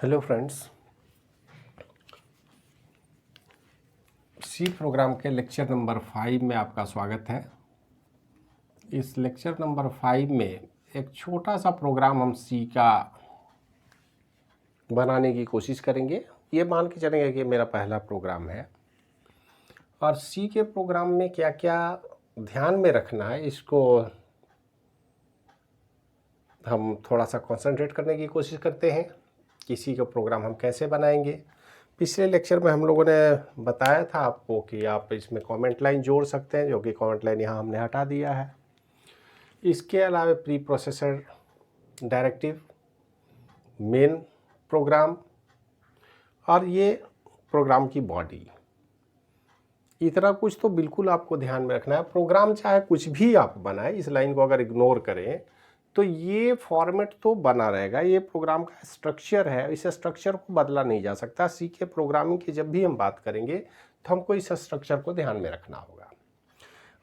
Hello friends, C program के lecture number 5 में आपका स्वागत है। इस लेक्चर नंबर 5 में एक छोटा सा प्रोग्राम हम सी का बनाने की कोशिश करेंगे। ये मान के चलेंगे कि मेरा पहला प्रोग्राम है और सी के प्रोग्राम में क्या क्या ध्यान में रखना है इसको हम थोड़ा सा कंसंट्रेट करने की कोशिश करते हैं कि सी का प्रोग्राम हम कैसे बनाएंगे। पिछले लेक्चर में हम लोगों ने बताया था आपको कि आप इसमें कमेंट लाइन जोड़ सकते हैं, जो कि कमेंट लाइन यहाँ हमने हटा दिया है। इसके अलावा pre processor directive, main program और ये प्रोग्राम की बॉडी, इतना कुछ तो बिल्कुल आपको ध्यान में रखना है। प्रोग्राम चाहे कुछ भी आप बनाएं, इस लाइन को अगर इग्नोर करें तो ये फॉर्मेट तो बना रहेगा। ये प्रोग्राम का स्ट्रक्चर है, इस स्ट्रक्चर को बदला नहीं जा सकता। सी के प्रोग्रामिंग की जब भी हम बात करेंगे तो हमको इस स्ट्रक्चर को ध्यान में रखना होगा।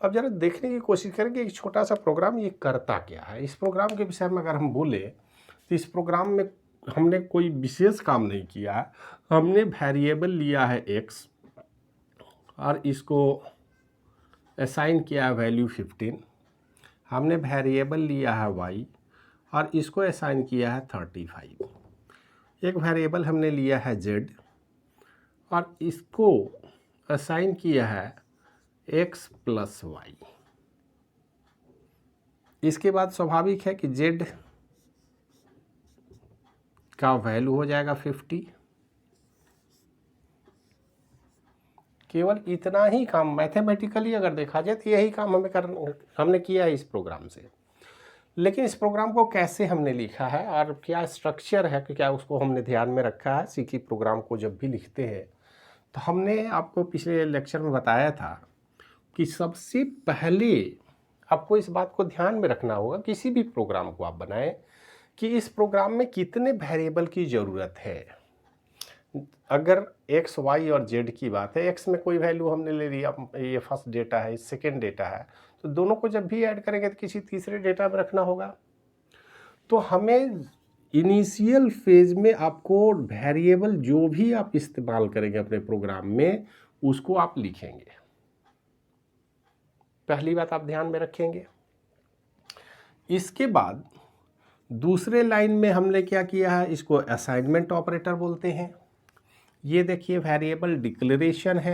अब जरा देखने की कोशिश करें कि एक छोटा सा प्रोग्राम ये करता क्या है। इस प्रोग्राम के विषय में अगर हम बोले तो इस प्रोग्राम में हमने कोई विशेष काम नहीं किया है। हमने वेरिएबल लिया है x और इसको असाइन किया है वैल्यू 15। हमने वेरिएबल लिया है y और इसको असाइन किया है 35। एक वेरिएबल हमने लिया है z और इसको असाइन किया है x प्लस y। इसके बाद स्वाभाविक है कि z का वैल्यू हो जाएगा 50। केवल इतना ही काम मैथमेटिकली अगर देखा जाए तो यही काम हमने किया है इस प्रोग्राम से। लेकिन इस प्रोग्राम को कैसे हमने लिखा है और क्या स्ट्रक्चर है कि क्या उसको हमने ध्यान में रखा है। सी की प्रोग्राम को जब भी लिखते हैं तो हमने आपको पिछले लेक्चर में बताया था कि सबसे पहले आपको इस बात को ध्यान में रखना होगा, किसी भी प्रोग्राम को आप बनाएं, कि इस प्रोग्राम में कितने वेरिएबल की ज़रूरत है। अगर x, y और z की बात है, x में कोई वैल्यू हमने ले लिया, ये फर्स्ट डेटा है, सेकेंड डेटा है, तो दोनों को जब भी ऐड करेंगे तो किसी तीसरे डेटा में रखना होगा। तो हमें इनिशियल फेज में आपको वेरिएबल जो भी आप इस्तेमाल करेंगे अपने प्रोग्राम में उसको आप लिखेंगे। पहली बात आप ध्यान में रखेंगे। इसके बाद दूसरे लाइन में हमने क्या किया है, इसको असाइनमेंट ऑपरेटर बोलते हैं। ये देखिए वेरिएबल डिक्लेरेशन है,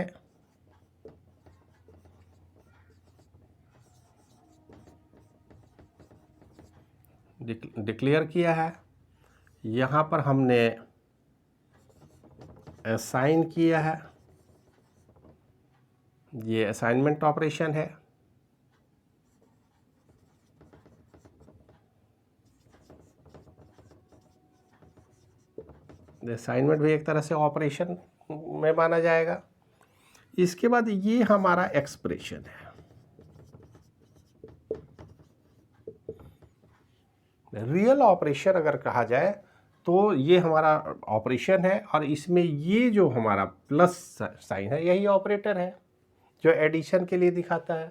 डिक्लेयर किया है। यहाँ पर हमने असाइन किया है, ये असाइनमेंट ऑपरेशन है। असाइनमेंट भी एक तरह से ऑपरेशन में माना जाएगा। इसके बाद ये हमारा एक्सप्रेशन है। रियल ऑपरेशन अगर कहा जाए तो ये हमारा ऑपरेशन है और इसमें ये जो हमारा प्लस साइन है यही ऑपरेटर है जो एडिशन के लिए दिखाता है।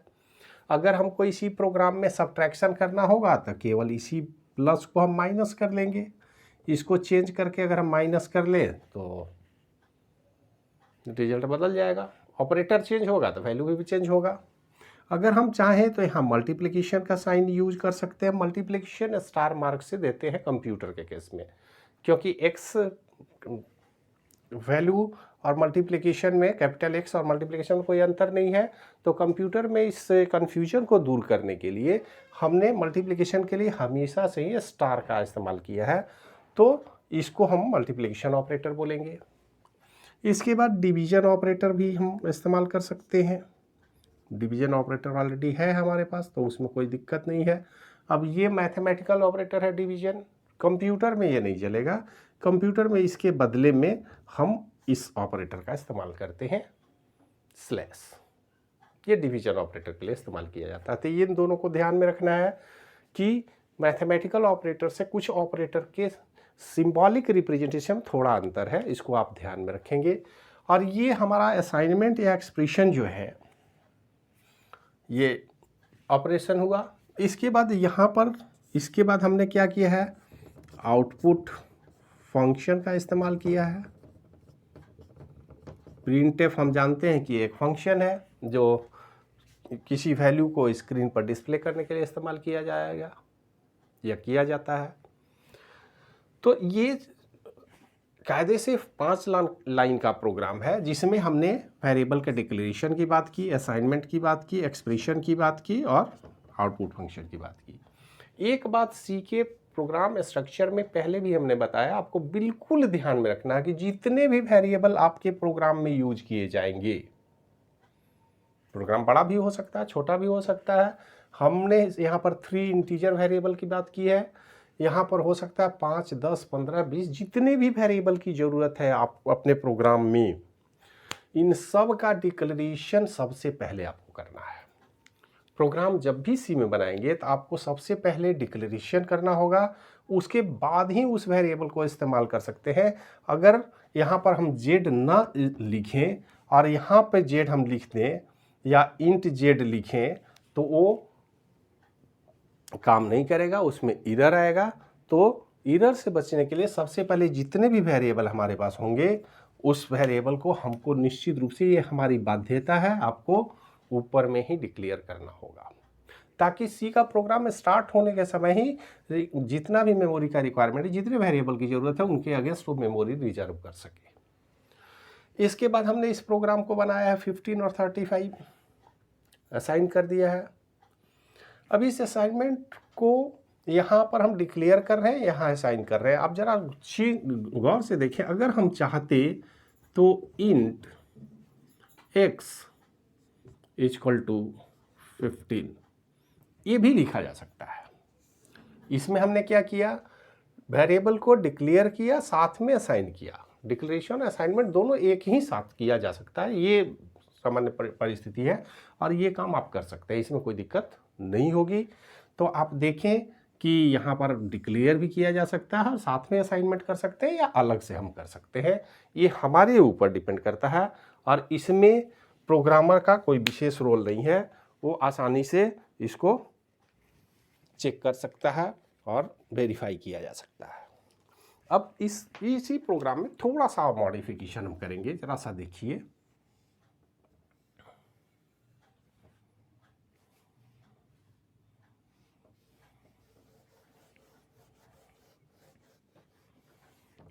अगर हमको इसी प्रोग्राम में सब्ट्रैक्शन करना होगा तो केवल इसी प्लस को हम माइनस कर लेंगे। इसको चेंज करके अगर हम माइनस कर लें तो रिजल्ट बदल जाएगा। ऑपरेटर चेंज होगा तो वैल्यू भी चेंज होगा। अगर हम चाहें तो यहाँ मल्टीप्लिकेशन का साइन यूज कर सकते हैं। मल्टीप्लिकेशन स्टार मार्क से देते हैं कंप्यूटर के केस में, क्योंकि एक्स वैल्यू और मल्टीप्लिकेशन में, कैपिटल एक्स और मल्टीप्लिकेशन में कोई अंतर नहीं है। तो कंप्यूटर में इस कन्फ्यूजन को दूर करने के लिए हमने मल्टीप्लिकेशन के लिए हमेशा से ही स्टार का इस्तेमाल किया है, तो इसको हम मल्टीप्लिकेशन ऑपरेटर बोलेंगे। इसके बाद डिवीजन ऑपरेटर भी हम इस्तेमाल कर सकते हैं। डिवीजन ऑपरेटर ऑलरेडी है हमारे पास तो उसमें कोई दिक्कत नहीं है। अब ये मैथमेटिकल ऑपरेटर है डिवीजन, कंप्यूटर में ये नहीं चलेगा। कंप्यूटर में इसके बदले में हम इस ऑपरेटर का इस्तेमाल करते हैं, स्लैश। ये डिवीजन ऑपरेटर के लिए इस्तेमाल किया जाता है। तो ये इन दोनों को ध्यान में रखना है कि मैथमेटिकल ऑपरेटर से कुछ ऑपरेटर के सिंबॉलिक रिप्रेजेंटेशन थोड़ा अंतर है, इसको आप ध्यान में रखेंगे। और ये हमारा असाइनमेंट या एक्सप्रेशन जो है ये ऑपरेशन हुआ। इसके बाद यहाँ पर इसके बाद हमने क्या किया है, आउटपुट फंक्शन का इस्तेमाल किया है। प्रिंटफ हम जानते हैं कि एक फंक्शन है जो किसी वैल्यू को स्क्रीन पर डिस्प्ले करने के लिए इस्तेमाल किया जाएगा या किया जाता है। तो ये कायदे से 5 लाइन का प्रोग्राम है जिसमें हमने वेरिएबल के डिक्लेरेशन की बात की, असाइनमेंट की बात की, एक्सप्रेशन की बात की और आउटपुट फंक्शन की बात की। एक बात सी के प्रोग्राम स्ट्रक्चर में पहले भी हमने बताया, आपको बिल्कुल ध्यान में रखना है कि जितने भी वेरिएबल आपके प्रोग्राम में यूज किए जाएंगे, प्रोग्राम बड़ा भी हो सकता है, छोटा भी हो सकता है। हमने यहाँ पर 3 इंटीजर वेरिएबल की बात की है, यहाँ पर हो सकता है 5, 10, 15, 20 जितने भी वेरिएबल की ज़रूरत है आप अपने प्रोग्राम में, इन सब का डिक्लेरेशन सबसे पहले आपको करना है। प्रोग्राम जब भी सी में बनाएंगे तो आपको सबसे पहले डिक्लेरेशन करना होगा, उसके बाद ही उस वेरिएबल को इस्तेमाल कर सकते हैं। अगर यहाँ पर हम जेड ना लिखें और यहाँ पर जेड हम लिख दें या इंट जेड लिखें तो वो काम नहीं करेगा, उसमें एरर आएगा। तो एरर से बचने के लिए सबसे पहले जितने भी वेरिएबल हमारे पास होंगे उस वेरिएबल को हमको निश्चित रूप से, ये हमारी बाध्यता है, आपको ऊपर में ही डिक्लेयर करना होगा ताकि सी का प्रोग्राम स्टार्ट होने के समय ही जितना भी मेमोरी का रिक्वायरमेंट है, जितने वेरिएबल की ज़रूरत है उनके अगेंस्ट वो मेमोरी रिजर्व कर सके। इसके बाद हमने इस प्रोग्राम को बनाया है 15 और 35 असाइन कर दिया है। अब इस असाइनमेंट को यहाँ पर हम डिक्लेयर कर रहे हैं, यहाँ असाइन कर रहे हैं। आप जरा गौर से देखें, अगर हम चाहते तो इंट x इक्वल टू 15 ये भी लिखा जा सकता है। इसमें हमने क्या किया, वेरिएबल को डिक्लेयर किया, साथ में असाइन किया। डिक्लेरेशन असाइनमेंट दोनों एक ही साथ किया जा सकता है, ये सामान्य परिस्थिति है और ये काम आप कर सकते हैं, इसमें कोई दिक्कत नहीं होगी। तो आप देखें कि यहाँ पर डिक्लेयर भी किया जा सकता है और साथ में असाइनमेंट कर सकते हैं या अलग से हम कर सकते हैं, ये हमारे ऊपर डिपेंड करता है। और इसमें प्रोग्रामर का कोई विशेष रोल नहीं है, वो आसानी से इसको चेक कर सकता है और वेरीफाई किया जा सकता है। अब इसी प्रोग्राम में थोड़ा सा मॉडिफिकेशन हम करेंगे, जरा सा देखिए।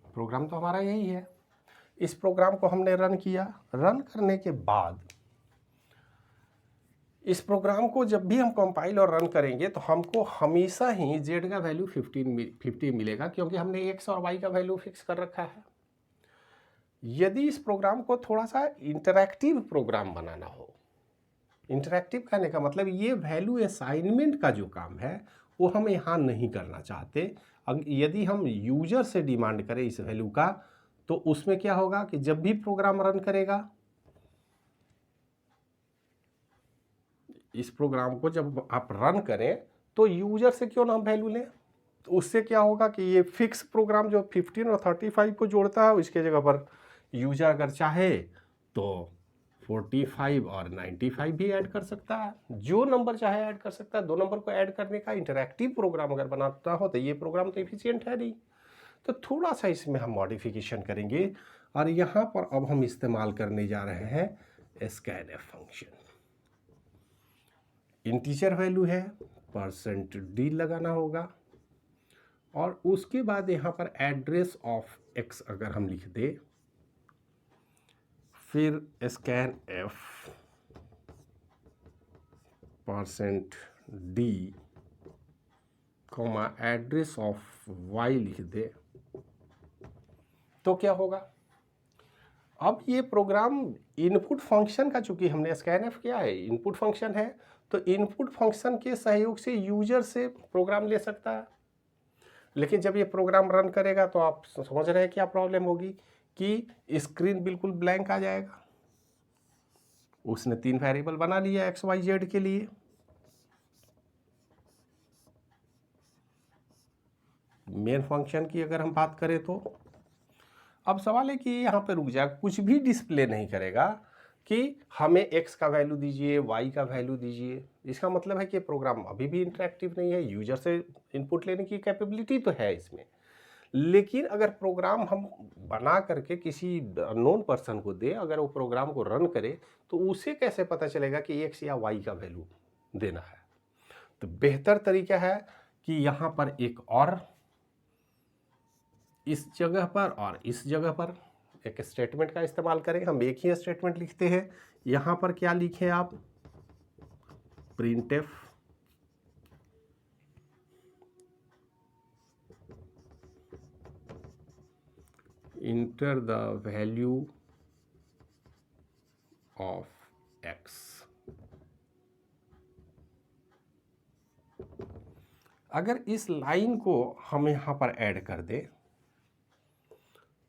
प्रोग्राम तो हमारा यही है। इस प्रोग्राम को हमने रन किया। रन करने के बाद इस प्रोग्राम को जब भी हम कंपाइल और रन करेंगे तो हमको हमेशा ही z का वैल्यू 50 मिलेगा, क्योंकि हमने x और y का वैल्यू फिक्स कर रखा है। यदि इस प्रोग्राम को थोड़ा सा इंटरैक्टिव प्रोग्राम बनाना हो, इंटरैक्टिव कहने का मतलब ये वैल्यू असाइनमेंट का जो काम है वो हम यहाँ नहीं करना चाहते। यदि हम यूजर से डिमांड करें इस वैल्यू का, तो उसमें क्या होगा कि जब भी प्रोग्राम रन करेगा, इस प्रोग्राम को जब आप रन करें तो यूजर से क्यों ना हम वैल्यू लें, तो उससे क्या होगा कि ये फिक्स प्रोग्राम जो 15 और 35 को जोड़ता है, इसके जगह पर यूजर अगर चाहे तो 45 और 95 भी ऐड कर सकता है, जो नंबर चाहे ऐड कर सकता है। 2 नंबर को ऐड करने का इंटरैक्टिव प्रोग्राम अगर बनाता हो तो ये प्रोग्राम तो एफिशिएंट है नहीं। तो थोड़ा सा इसमें हम मॉडिफिकेशन करेंगे और यहाँ पर अब हम इस्तेमाल करने जा रहे हैं स्कैनफ फंक्शन। इंटीजर वैल्यू है, %d लगाना होगा और उसके बाद यहाँ पर एड्रेस ऑफ x अगर हम लिख दे, फिर स्कैनf %d comma address of y लिख दे, तो क्या होगा। अब ये प्रोग्राम इनपुट फंक्शन का, चूंकि हमने स्कैनफ किया है, इनपुट फंक्शन है, तो इनपुट फंक्शन के सहयोग से यूजर से प्रोग्राम ले सकता है। लेकिन जब ये प्रोग्राम रन करेगा तो आप समझ रहे हैं क्या प्रॉब्लम होगी कि स्क्रीन बिल्कुल ब्लैंक आ जाएगा। उसने 3 वेरिएबल बना लिया x y z के लिए, मेन फंक्शन की अगर हम बात करें तो अब सवाल है कि यहाँ पे रुक जाए, कुछ भी डिस्प्ले नहीं करेगा कि हमें x का वैल्यू दीजिए, y का वैल्यू दीजिए। इसका मतलब है कि प्रोग्राम अभी भी इंटरेक्टिव नहीं है, यूजर से इनपुट लेने की कैपेबिलिटी तो है इसमें, लेकिन अगर प्रोग्राम हम बना करके किसी अननोन पर्सन को दे, अगर वो प्रोग्राम को रन करे, तो उसे कैसे पता चलेगा कि एक्स या वाई का वैल्यू देना है? तो बेहतर तरीका है कि यहाँ पर एक और इस जगह पर और इस जगह पर एक स्टेटमेंट का इस्तेमाल करें। हम एक ही स्टेटमेंट लिखते हैं। यहाँ पर क्या लिखें आप? Printf enter the value of x. अगर इस लाइन को हम यहाँ पर ऐड कर दें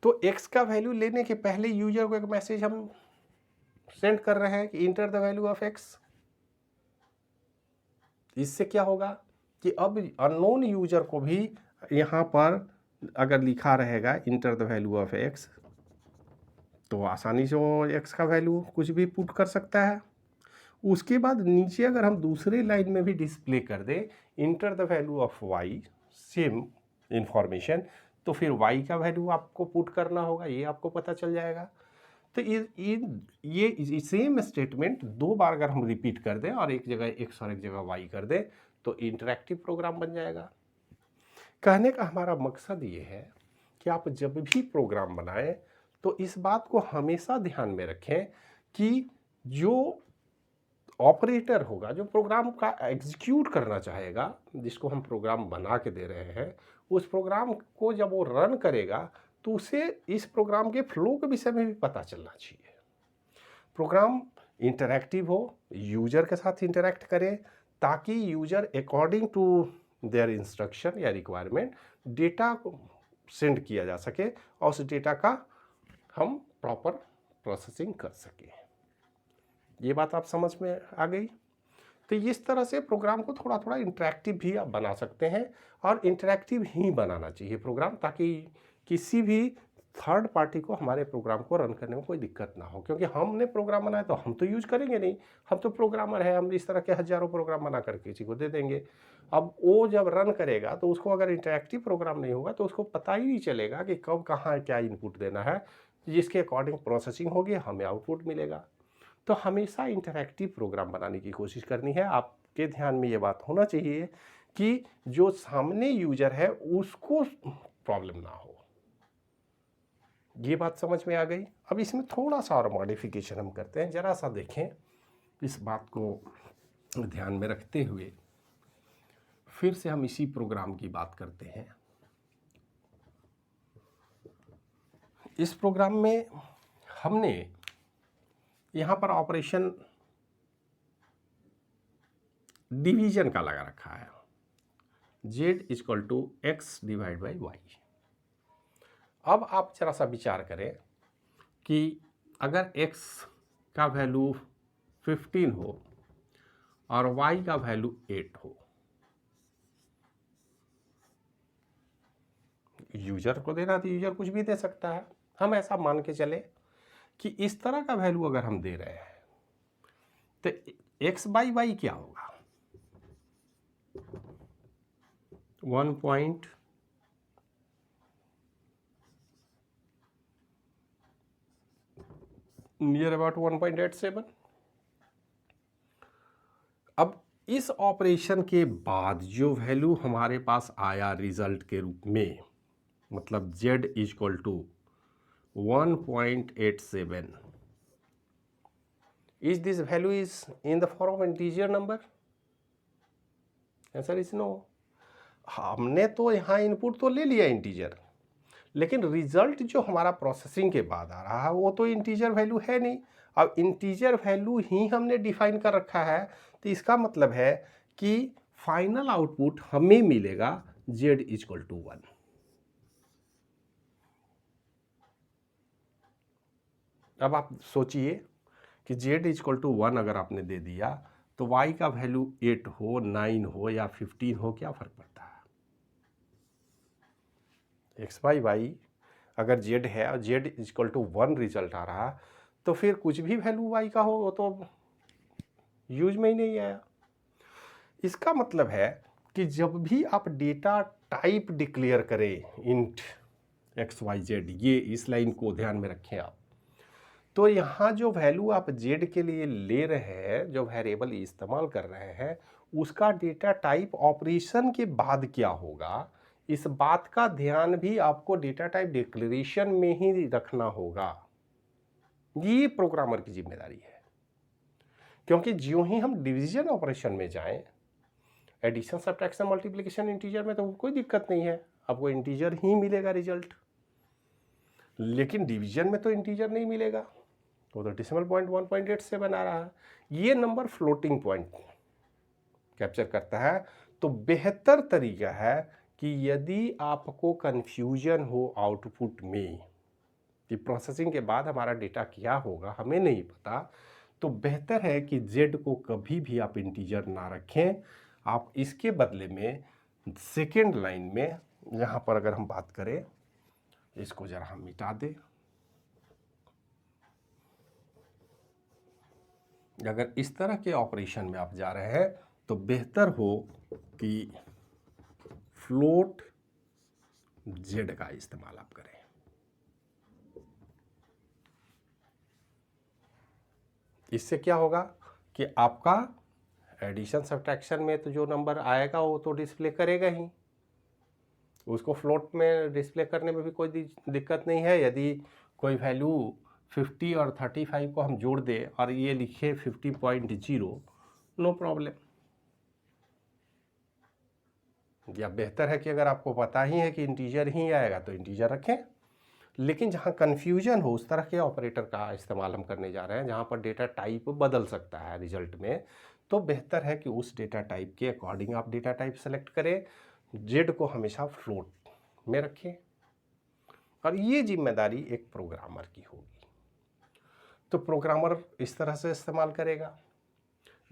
तो x का वैल्यू लेने के पहले यूजर को एक मैसेज हम सेंड कर रहे हैं कि enter the value of x। इससे क्या होगा कि अब अननोन यूजर को भी यहाँ पर अगर लिखा रहेगा enter the value of x, तो आसानी से वो x का वैल्यू कुछ भी पुट कर सकता है। उसके बाद नीचे अगर हम दूसरे लाइन में भी डिस्प्ले कर दें enter the value of y, same information, तो फिर y का वैल्यू आपको पुट करना होगा, ये आपको पता चल जाएगा। तो ये सेम स्टेटमेंट दो बार अगर हम रिपीट कर दें और एक जगह x और एक जगह y कर दें तो इंटरैक्टिव प्रोग्राम बन जाएगा। कहने का हमारा मकसद ये है कि आप जब भी प्रोग्राम बनाएं तो इस बात को हमेशा ध्यान में रखें कि जो ऑपरेटर होगा, जो प्रोग्राम का एग्जीक्यूट करना चाहेगा, जिसको हम प्रोग्राम बना के दे रहे हैं, उस प्रोग्राम को जब वो रन करेगा तो उसे इस प्रोग्राम के फ्लो के विषय में भी पता चलना चाहिए। प्रोग्राम इंटरैक्टिव हो, यूजर के साथ इंटरैक्ट करे, ताकि user according to their instruction या रिक्वायरमेंट डेटा को सेंड किया जा सके और उस डेटा का हम प्रॉपर प्रोसेसिंग कर सकें। ये बात आप समझ में आ गई? तो इस तरह से प्रोग्राम को थोड़ा थोड़ा इंटरैक्टिव भी आप बना सकते हैं और इंटरैक्टिव ही बनाना चाहिए प्रोग्राम, ताकि किसी भी थर्ड पार्टी को हमारे प्रोग्राम को रन करने में कोई दिक्कत ना हो। क्योंकि हमने प्रोग्राम बनाया तो हम तो यूज करेंगे नहीं, हम तो प्रोग्रामर है, हम इस तरह के हजारों प्रोग्राम बना करके किसी को दे देंगे। अब वो जब रन करेगा तो उसको अगर इंटरैक्टिव प्रोग्राम नहीं होगा तो उसको पता ही नहीं चलेगा कि कब कहाँ क्या इनपुट देना है, जिसके अकॉर्डिंग प्रोसेसिंग होगी, हमें आउटपुट मिलेगा। तो हमेशा इंटरैक्टिव प्रोग्राम बनाने की कोशिश करनी है। आपके ध्यान में ये बात होना चाहिए कि जो सामने यूजर है उसको प्रॉब्लम ना हो। ये बात समझ में आ गई? अब इसमें थोड़ा सा और मॉडिफिकेशन हम करते हैं, जरा सा देखें। इस बात को ध्यान में रखते हुए फिर से हम इसी प्रोग्राम की बात करते हैं। इस प्रोग्राम में हमने यहाँ पर ऑपरेशन डिवीजन का लगा रखा है, z = x divide by y। अब आप जरा सा विचार करें कि अगर x का वैल्यू 15 हो और y का वैल्यू 8 हो, यूजर को देना तो यूजर कुछ भी दे सकता है। हम ऐसा मान के चले कि इस तरह का वैल्यू अगर हम दे रहे हैं तो x बाई वाई क्या होगा? 1. Near about 1.87। अब इस ऑपरेशन के बाद जो वैल्यू हमारे पास आया रिजल्ट के रूप में, मतलब z = 1.87, is this value is in the form of integer number? Answer is no। हमने तो यहाँ इनपुट तो ले लिया इंटीजर, लेकिन रिजल्ट जो हमारा प्रोसेसिंग के बाद आ रहा है वो तो इंटीजर वैल्यू है नहीं। अब इंटीजर वैल्यू ही हमने डिफाइन कर रखा है, तो इसका मतलब है कि फाइनल आउटपुट हमें मिलेगा z = 1। अब आप सोचिए कि z = 1 अगर आपने दे दिया तो y का वैल्यू 8 हो, 9 हो या 15 हो, क्या फर्क पड़ता है? x बाई वाई अगर z है और z = 1 रिजल्ट आ रहा तो फिर कुछ भी वैल्यू y का हो वो तो यूज में ही नहीं आया। इसका मतलब है कि जब भी आप डेटा टाइप डिक्लेयर करें इंट XYZ, ये इस लाइन को ध्यान में रखें आप, तो यहाँ जो वैल्यू आप z के लिए ले रहे हैं, जो वेरिएबल इस्तेमाल कर रहे हैं, उसका डेटा टाइप ऑपरेशन के बाद क्या होगा, इस बात का ध्यान भी आपको डेटा टाइप डिक्लेरेशन में ही रखना होगा। ये प्रोग्रामर की जिम्मेदारी है, क्योंकि ज्यों ही हम डिवीजन ऑपरेशन में जाएं, एडिशन सब्ट्रैक्शन मल्टीप्लिकेशन इंटीजर में तो कोई दिक्कत नहीं है, आपको इंटीजर ही मिलेगा रिजल्ट, लेकिन डिवीजन में तो इंटीजर नहीं मिलेगा, वो तो डेसिमल पॉइंट 1.8 से बना रहा है। ये नंबर फ्लोटिंग पॉइंट कैप्चर करता है। तो बेहतर तरीका है कि यदि आपको कन्फ्यूजन हो आउटपुट में कि प्रोसेसिंग के बाद हमारा डेटा क्या होगा, हमें नहीं पता, तो बेहतर है कि z को कभी भी आप इंटीजर ना रखें। आप इसके बदले में सेकेंड लाइन में यहाँ पर अगर हम बात करें, इसको जरा हम मिटा दें, अगर इस तरह के ऑपरेशन में आप जा रहे हैं तो बेहतर हो कि फ्लोट z का इस्तेमाल आप करें। इससे क्या होगा कि आपका एडिशन सब्ट्रैक्शन में तो जो नंबर आएगा वो तो डिस्प्ले करेगा ही, उसको फ्लोट में डिस्प्ले करने में भी कोई दिक्कत नहीं है। यदि कोई वैल्यू 50 और 35 को हम जोड़ दें और ये लिखे 50.0, नो प्रॉब्लम। या बेहतर है कि अगर आपको पता ही है कि इंटीजर ही आएगा तो इंटीजर रखें, लेकिन जहाँ कन्फ्यूजन हो उस तरह के ऑपरेटर का इस्तेमाल हम करने जा रहे हैं जहाँ पर डेटा टाइप बदल सकता है रिजल्ट में, तो बेहतर है कि उस डेटा टाइप के अकॉर्डिंग आप डेटा टाइप सेलेक्ट करें, z को हमेशा फ्लोट में रखें, और ये जिम्मेदारी एक प्रोग्रामर की होगी। तो प्रोग्रामर इस तरह से इस्तेमाल करेगा।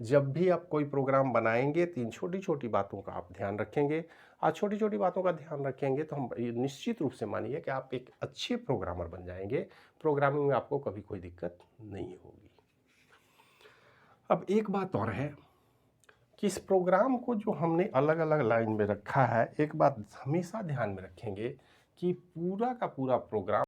जब भी आप कोई प्रोग्राम बनाएंगे, 3 छोटी छोटी बातों का आप ध्यान रखेंगे, और छोटी छोटी बातों का ध्यान रखेंगे तो हम निश्चित रूप से मानिए कि आप एक अच्छे प्रोग्रामर बन जाएंगे। प्रोग्रामिंग में आपको कभी कोई दिक्कत नहीं होगी। अब एक बात और है कि इस प्रोग्राम को जो हमने अलग अलग लाइन में रखा है, एक बात हमेशा ध्यान में रखेंगे कि पूरा का पूरा प्रोग्राम